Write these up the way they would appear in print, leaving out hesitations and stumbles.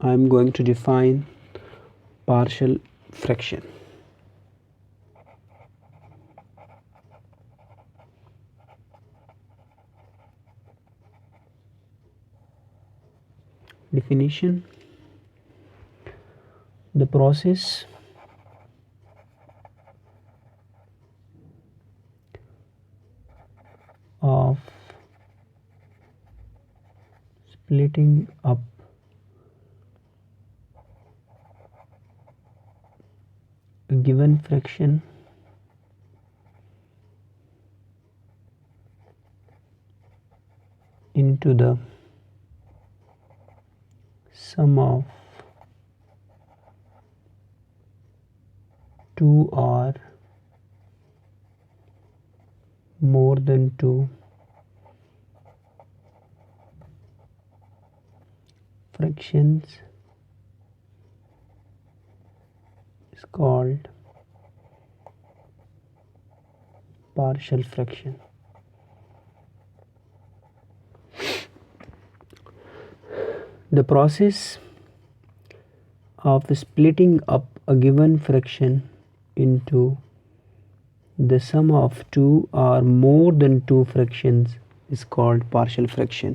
I am going to define partial fraction. Definition: the process of splitting up a given fraction into the sum of two or more than two fractions is called partial fraction. The process of splitting up a given fraction into the sum of two or more than two fractions is called partial fraction.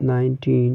19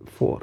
4۔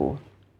4۔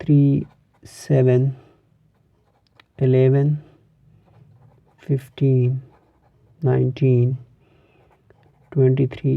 3 7 11 15 19 23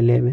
11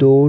2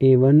A1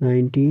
19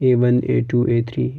A1 A2 A3،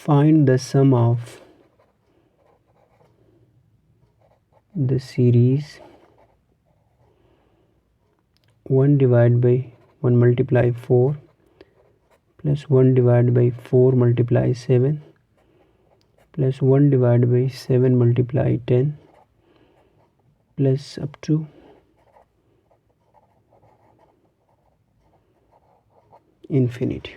find the sum of the series 1 divided by 1 multiply 4 plus 1 divided by 4 multiply 7 plus 1 divided by 7 multiply 10 plus up to infinity.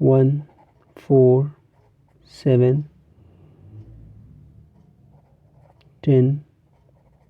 1 4 7 10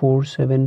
4 7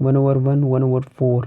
1/1 1/4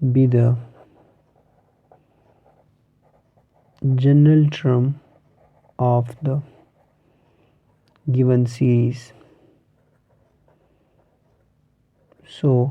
be the general term of the given series. So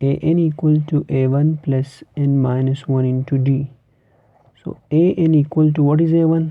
an equal to a1 plus n minus 1 into d. So an equal to what is a1?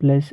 plus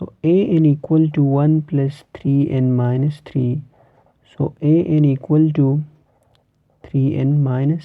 So an equal to 1 plus 3n minus 3. So an equal to 3n minus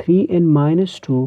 3n minus 2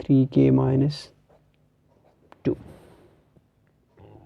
3k-2.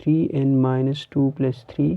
3n-2 plus 3,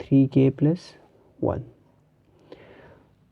3k+1.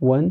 1,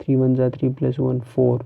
3 1 3 + 1 4,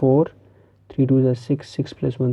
4, 3 2 6 6 + 1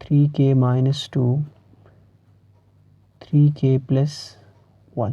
3k-2 3k+1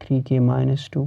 3k-2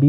b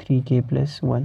3k+1.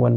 1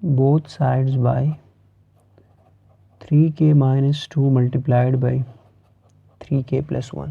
both sides by 3k-2 multiplied by 3k+1.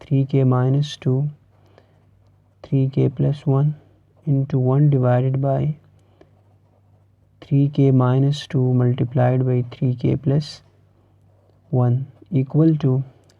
3k-2 3k+1 into 1 divided by 3k-2 multiplied by 3k+1 equal to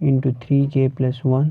into 3k+1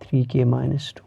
3k-2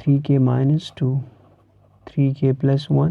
3k-2 3k+1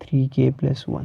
3k+1.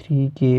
3k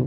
2.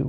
2.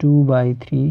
2/3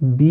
b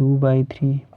2/3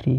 3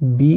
b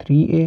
3a.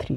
3.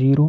0.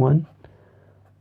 1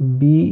b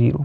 0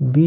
b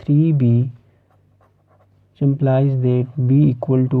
3b implies that b equal to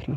3.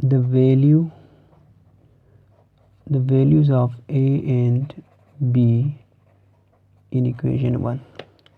the values of a and b in equation 1.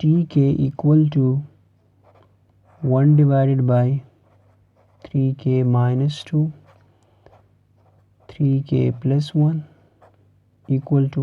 tk equal to 1 divided by 3k minus 2 3k plus 1 equal to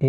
a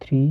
3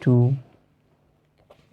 2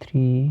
3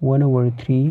1/3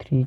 3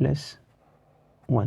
+1.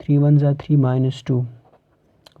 3 1 = 3 -2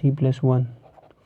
3 +1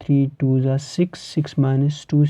3 2 = 6 6 -2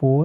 4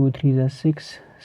2 3 = 6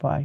5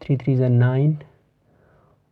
3 3 = 9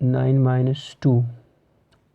9 - 2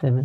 7.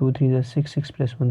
2 3 = 6 6 +1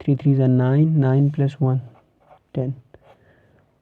3 3 = 9 9 +1 10.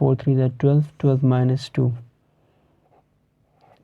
4 3 = 12 12 - 2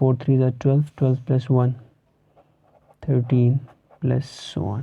4 3 = 12 12 +1 13 +so on.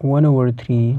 1/3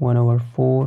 1/4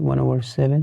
1/7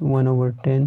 1/10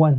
1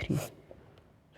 3.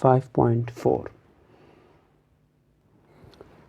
5.4.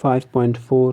5.4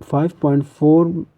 5.4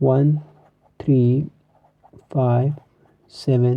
1 3 5 7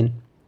an.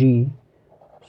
d.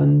1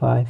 5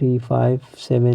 3 5 7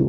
2.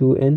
2n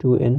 2n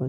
1.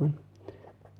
1.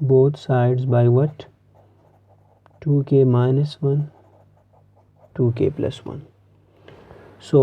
both sides by what? 2k minus 1 2k plus 1. So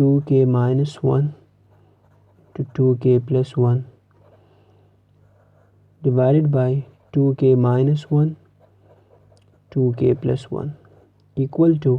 2k minus 1 to 2k plus 1 divided by 2k minus 1 2k plus 1 equal to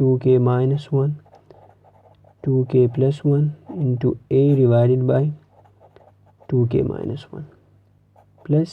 2k minus 1 2k plus 1 into a divided by 2k minus 1 plus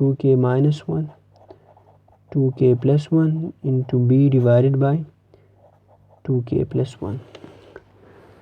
2k minus 1 2k plus 1 into b divided by 2k plus 1.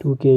2k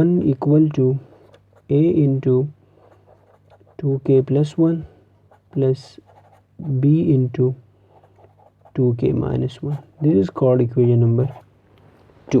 1 equal to a into 2k plus 1 plus b into 2k minus 1. This is called equation number 2.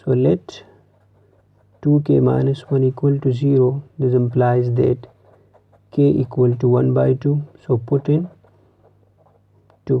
So let 2k minus 1 equal to 0. This implies that k equal to 1 by 2. So put in 2.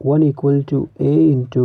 1 equal to a into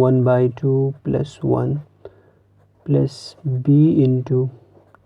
1 by 2 plus 1 plus b into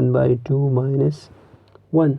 1 by 2 minus 1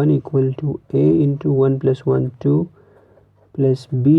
1 equal to a into 1 plus 1 2 plus b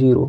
0.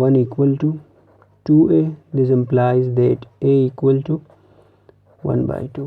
1 equal to 2a. This implies that a equal to 1 by 2.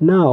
Now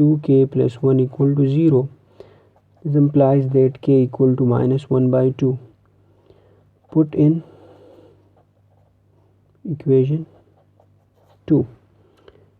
2k plus 1 equal to 0. This implies that k equal to minus 1 by 2. Put in equation 2.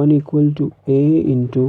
1 equal to a into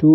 2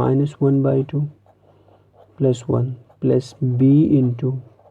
minus 1 by 2 plus 1 plus b into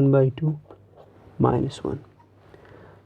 1 by 2 minus 1.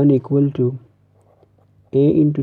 1 equal to a into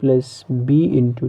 plus b into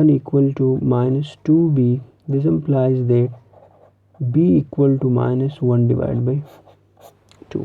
1 equal to minus 2b. This implies that b equal to minus 1 divided by 2.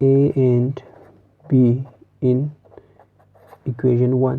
a and b in equation 1.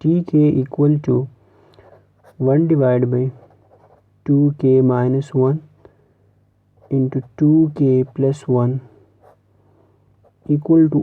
tk equal to 1 divided by 2k minus 1 into 2k plus 1 equal to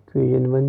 equation 1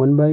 1 by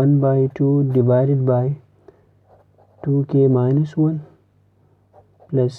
1 by 2 divided by 2k minus 1 plus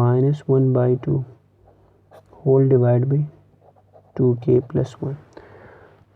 minus 1 by 2 whole divided by 2k plus 1.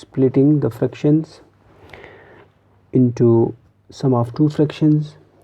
splitting the fractions into sum of two fractions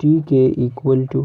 tk equal to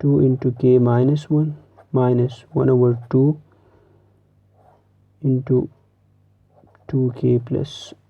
2 into k minus 1 minus 1 over 2 into 2k plus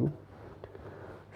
2.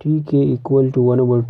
tk equal to 1 over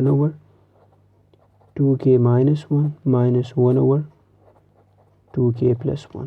1 over 2k minus 1 minus 1 over 2k plus 1.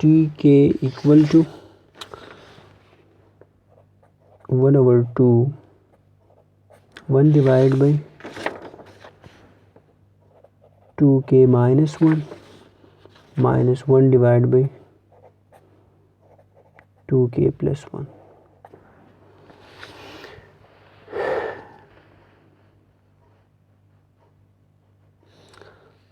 tk equal to 1 over 2 1 divided by 2k minus 1 minus 1 divided by 2k plus 1.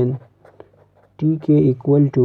n tk equal to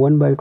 1 by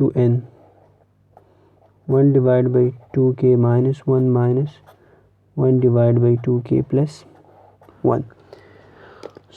to n 1 divided by 2k minus 1 minus 1 divided by 2k plus 1.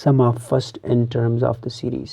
sum of first n terms of the series.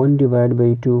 1 divided by 2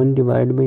1 divided by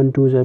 1 2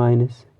minus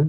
1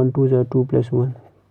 1 2 2 plus 1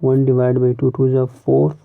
1 divided by 2 2 4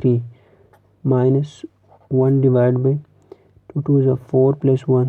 3 minus 1 divided by 2 2 4 plus 1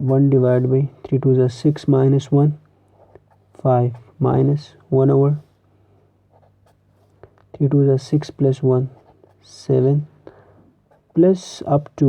1 divided by 3 2 6 minus 1 5 minus 1 over 3 2 is 6 plus 1 7 plus up to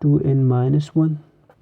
2n-1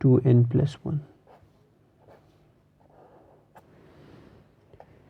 2n+1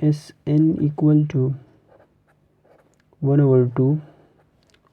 Sn equal to 1/2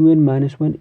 2n-1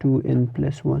2n+1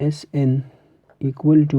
Sn equal to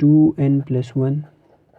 2n+1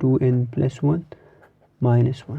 2n+1 -1.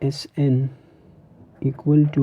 Sn equal to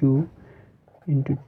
2 into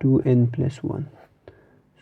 2n+1.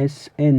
Sn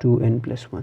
2n+1.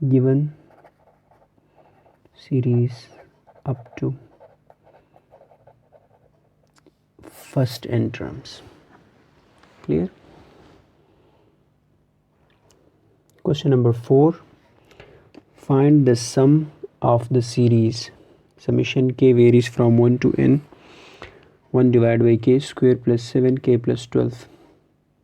given series up to first n terms. Clear? Question number 4. Find the sum of the series. Summation k varies from 1 to n. 1 divided by k square plus 7k plus 12.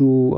2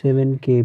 7k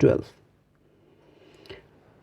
12.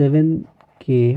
7k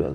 12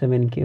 7k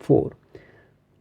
4.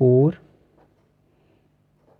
4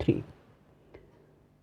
3.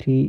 3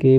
k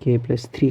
k+3.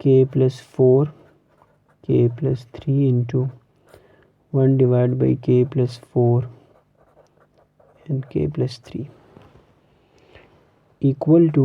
k+4 k+3 into 1 divided by k+4 and k+3 equal to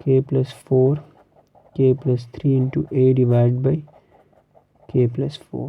k+4 k+3 into a divided by k+4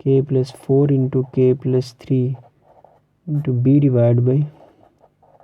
k+4 into k+3 into b divided by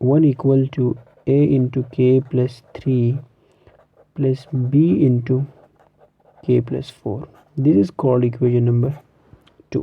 1 equal to a into k+3 plus b into k+4. This is called equation number 2.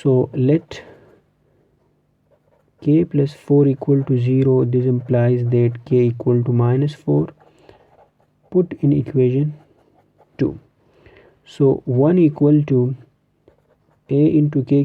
So let k+4 equal to 0. This implies that k equal to -4. Put in equation 2. So 1 equal to a into k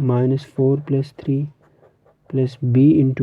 -4 plus 3 plus b into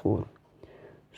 4.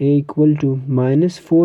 a equal to -4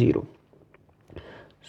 0.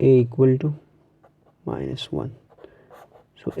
a equal to -1. So a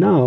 Now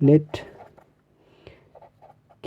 let k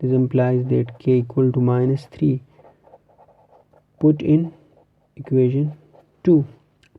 This implies that k equal to -3. Put in equation 2.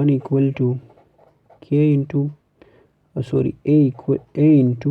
1 equal to k into a into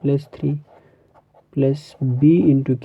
plus 3 plus b into k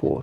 4.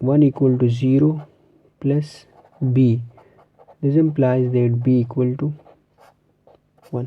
1 equal to 0 plus b. This implies that b equal to 1.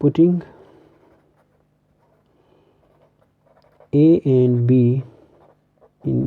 putting a and b in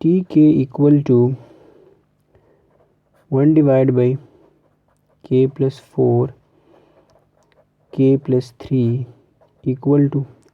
tk equal to 1 divided by k+4 k+3 equal to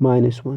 -1.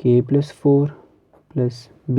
k+4 plus b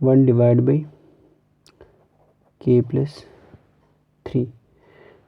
1 divided by k+3.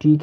tk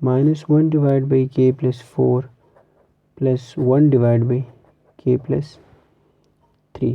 -1 divided by k+4 plus 1 divided by k+3.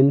n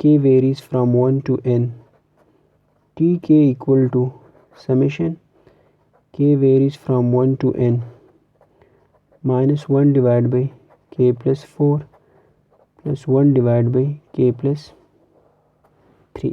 k varies from 1 to n. tk equal to summation k varies from 1 to n -1 divided by k+4 plus 1 divided by k+3.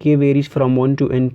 k varies from 1 to n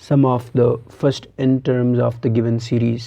sum of the first n terms of the given series.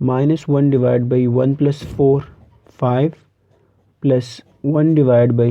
-1 divided by 1 plus 4 5 plus 1 divided by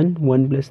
1 plus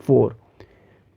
4,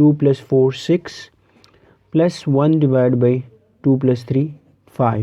2 plus 4 6 plus 1 divided by 2 plus 3 5.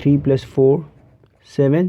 3 plus 4 7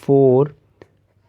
4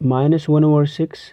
-1/6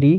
3،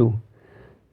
2،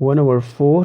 1/4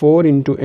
4 ×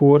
4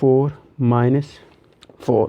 4 -4،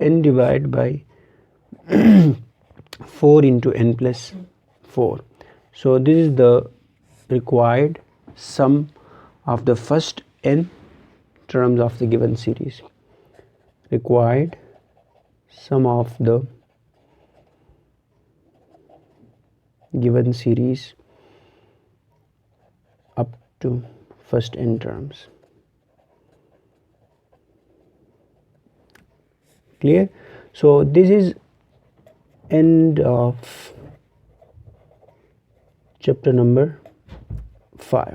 n/4 × n plus 4. So this is the required sum of the first n terms of the given series. Required sum of the given series up to first n terms. Clear? So this is end of chapter number 5.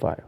5۔